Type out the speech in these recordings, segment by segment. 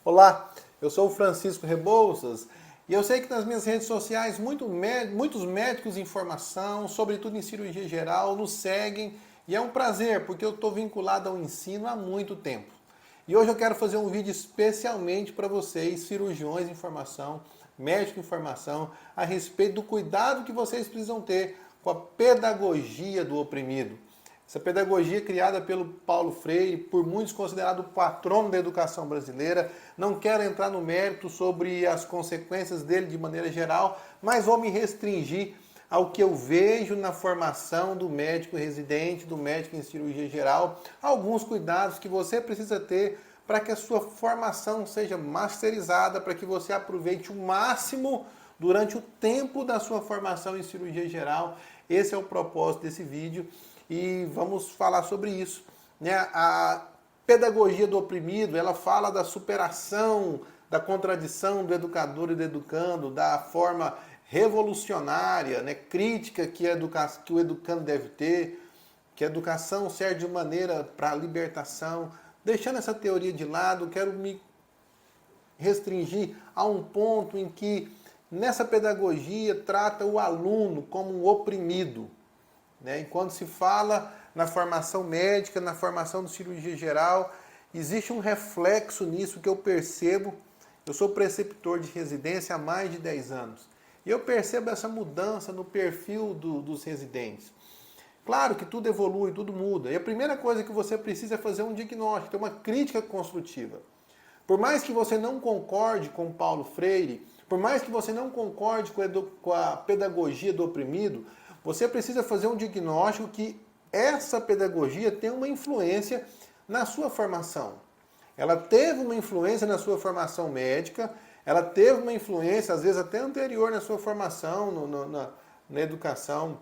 Olá, eu sou o Francisco Rebouças e eu sei que nas minhas redes sociais muitos médicos em formação, sobretudo em cirurgia geral, nos seguem e é um prazer porque eu estou vinculado ao ensino há muito tempo. E hoje eu quero fazer um vídeo especialmente para vocês, cirurgiões em formação, médicos em formação, a respeito do cuidado que vocês precisam ter com a pedagogia do oprimido. Essa pedagogia criada pelo Paulo Freire, por muitos considerado o patrono da educação brasileira. Não quero entrar no mérito sobre as consequências dele de maneira geral, mas vou me restringir ao que eu vejo na formação do médico residente, do médico em cirurgia geral, alguns cuidados que você precisa ter para que a sua formação seja masterizada, para que você aproveite o máximo durante o tempo da sua formação em cirurgia geral. Esse é o propósito desse vídeo. E vamos falar sobre isso, né? A pedagogia do oprimido, ela fala da superação, da contradição do educador e do educando, da forma revolucionária, né, crítica que o educando deve ter, que a educação serve de maneira para a libertação. Deixando essa teoria de lado, quero me restringir a um ponto em que nessa pedagogia trata o aluno como um oprimido. E quando se fala na formação médica, na formação de cirurgia geral, existe um reflexo nisso que eu percebo. Eu sou preceptor de residência há mais de 10 anos. E eu percebo essa mudança no perfil dos residentes. Claro que tudo evolui, tudo muda. E a primeira coisa que você precisa é fazer um diagnóstico, ter uma crítica construtiva. Por mais que você não concorde com Paulo Freire, por mais que você não concorde com a pedagogia do oprimido, você precisa fazer um diagnóstico que essa pedagogia tem uma influência na sua formação. Ela teve uma influência na sua formação médica, ela teve uma influência, às vezes até anterior na sua formação, na educação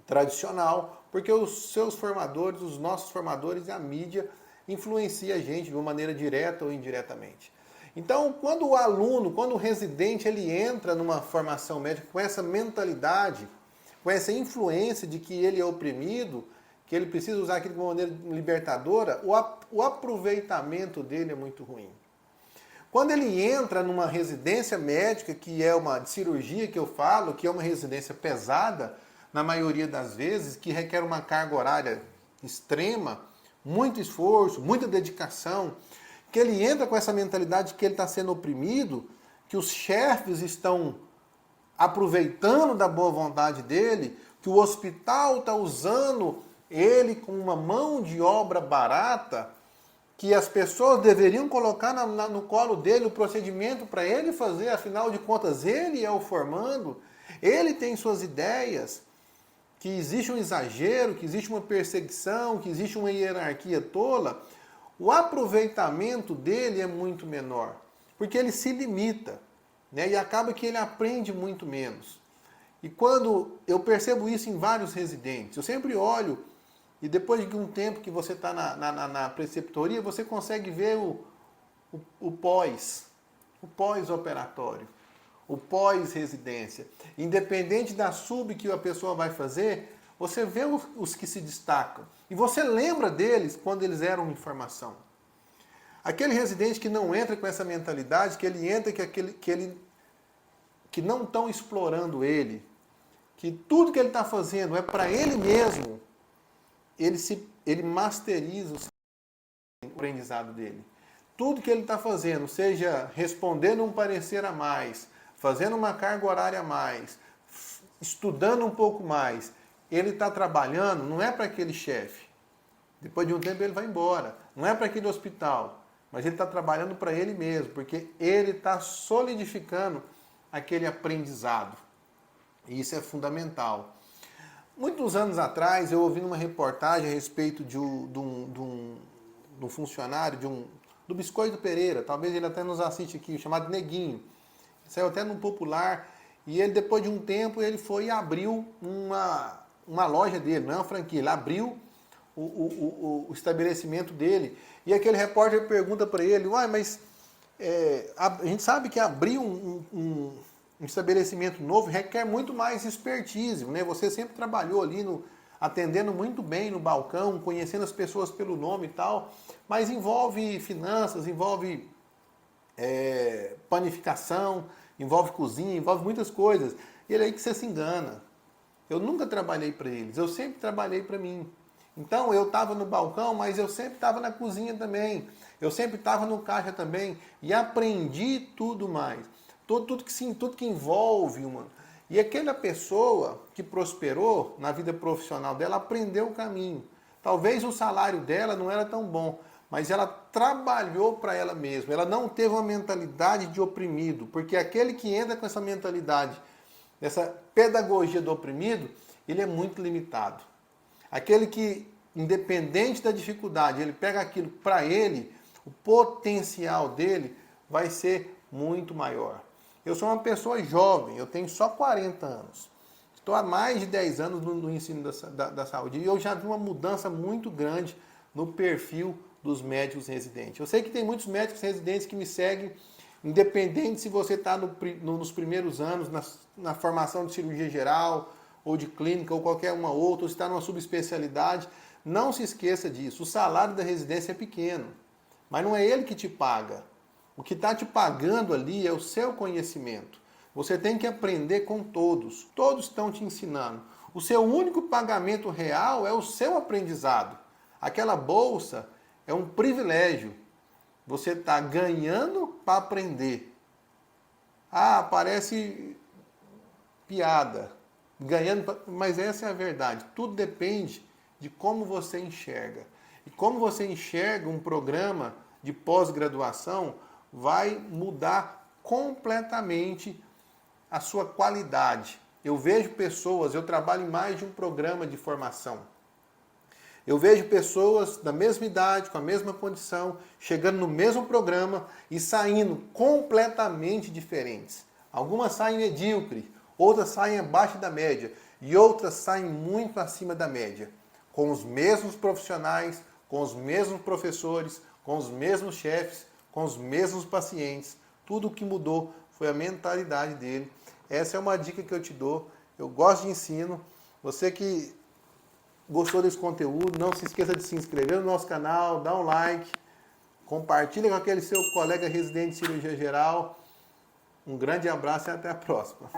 tradicional, porque os seus formadores, os nossos formadores e a mídia influenciam a gente de uma maneira direta ou indiretamente. Então, quando o aluno, quando o residente, ele entra numa formação médica com essa mentalidade, com essa influência de que ele é oprimido, que ele precisa usar aquilo de uma maneira libertadora, o aproveitamento dele é muito ruim. Quando ele entra numa residência médica, que é uma de cirurgia que eu falo, que é uma residência pesada, na maioria das vezes, que requer uma carga horária extrema, muito esforço, muita dedicação, que ele entra com essa mentalidade de que ele está sendo oprimido, que os chefes estão aproveitando da boa vontade dele, que o hospital está usando ele como uma mão de obra barata, que as pessoas deveriam colocar no colo dele o procedimento para ele fazer, afinal de contas ele é o formando, ele tem suas ideias, que existe um exagero, que existe uma perseguição, que existe uma hierarquia tola, o aproveitamento dele é muito menor, porque ele se limita. E acaba que ele aprende muito menos. E quando eu percebo isso em vários residentes, eu sempre olho, e depois de um tempo que você está na preceptoria, você consegue ver o pós-operatório, o pós-residência. Independente da sub que a pessoa vai fazer, você vê os que se destacam. E você lembra deles quando eles eram em formação. Aquele residente que não entra com essa mentalidade, que ele entra que não estão explorando ele, que tudo que ele está fazendo é para ele mesmo, ele masteriza o aprendizado dele. Tudo que ele está fazendo, seja respondendo um parecer a mais, fazendo uma carga horária a mais, estudando um pouco mais, ele está trabalhando, não é para aquele chefe. Depois de um tempo ele vai embora. Não é para aquele hospital. Mas ele está trabalhando para ele mesmo, porque ele está solidificando aquele aprendizado. E isso é fundamental. Muitos anos atrás, eu ouvi uma reportagem a respeito de um funcionário, do Biscoito Pereira, talvez ele até nos assiste aqui, chamado Neguinho. Saiu até no Popular, e ele, depois de um tempo, ele foi e abriu uma loja dele, não é uma franquia, ele abriu o estabelecimento dele. E aquele repórter pergunta para ele, mas a gente sabe que abrir um estabelecimento novo requer muito mais expertise, né? Você sempre trabalhou ali atendendo muito bem no balcão, conhecendo as pessoas pelo nome e tal, mas envolve finanças, envolve panificação, envolve cozinha, envolve muitas coisas. E é aí que você se engana. Eu nunca trabalhei para eles, eu sempre trabalhei para mim. Então eu estava no balcão, mas eu sempre estava na cozinha também. Eu sempre estava no caixa também e aprendi tudo mais. Tudo que envolve uma. E aquela pessoa que prosperou na vida profissional dela aprendeu o caminho. Talvez o salário dela não era tão bom, mas ela trabalhou para ela mesma. Ela não teve uma mentalidade de oprimido, porque aquele que entra com essa mentalidade, essa pedagogia do oprimido, ele é muito limitado. Aquele que, independente da dificuldade, ele pega aquilo para ele, o potencial dele vai ser muito maior. Eu sou uma pessoa jovem, eu tenho só 40 anos. Estou há mais de 10 anos no ensino da saúde e eu já vi uma mudança muito grande no perfil dos médicos residentes. Eu sei que tem muitos médicos residentes que me seguem, independente se você está nos primeiros anos, na formação de cirurgia geral, ou de clínica, ou qualquer uma outra, ou se está numa subespecialidade, não se esqueça disso. O salário da residência é pequeno, mas não é ele que te paga. O que está te pagando ali é o seu conhecimento. Você tem que aprender com todos. Todos estão te ensinando. O seu único pagamento real é o seu aprendizado. Aquela bolsa é um privilégio. Você está ganhando para aprender. Ah, parece piada. Ganhando, mas essa é a verdade. Tudo depende de como você enxerga. E como você enxerga um programa de pós-graduação vai mudar completamente a sua qualidade. Eu vejo pessoas, eu trabalho em mais de um programa de formação. Eu vejo pessoas da mesma idade, com a mesma condição, chegando no mesmo programa e saindo completamente diferentes. Algumas saem medíocres, outras saem abaixo da média e outras saem muito acima da média. Com os mesmos profissionais, com os mesmos professores, com os mesmos chefes, com os mesmos pacientes. Tudo o que mudou foi a mentalidade dele. Essa é uma dica que eu te dou. Eu gosto de ensino. Você que gostou desse conteúdo, não se esqueça de se inscrever no nosso canal, dar um like, compartilha com aquele seu colega residente de cirurgia geral. Um grande abraço e até a próxima.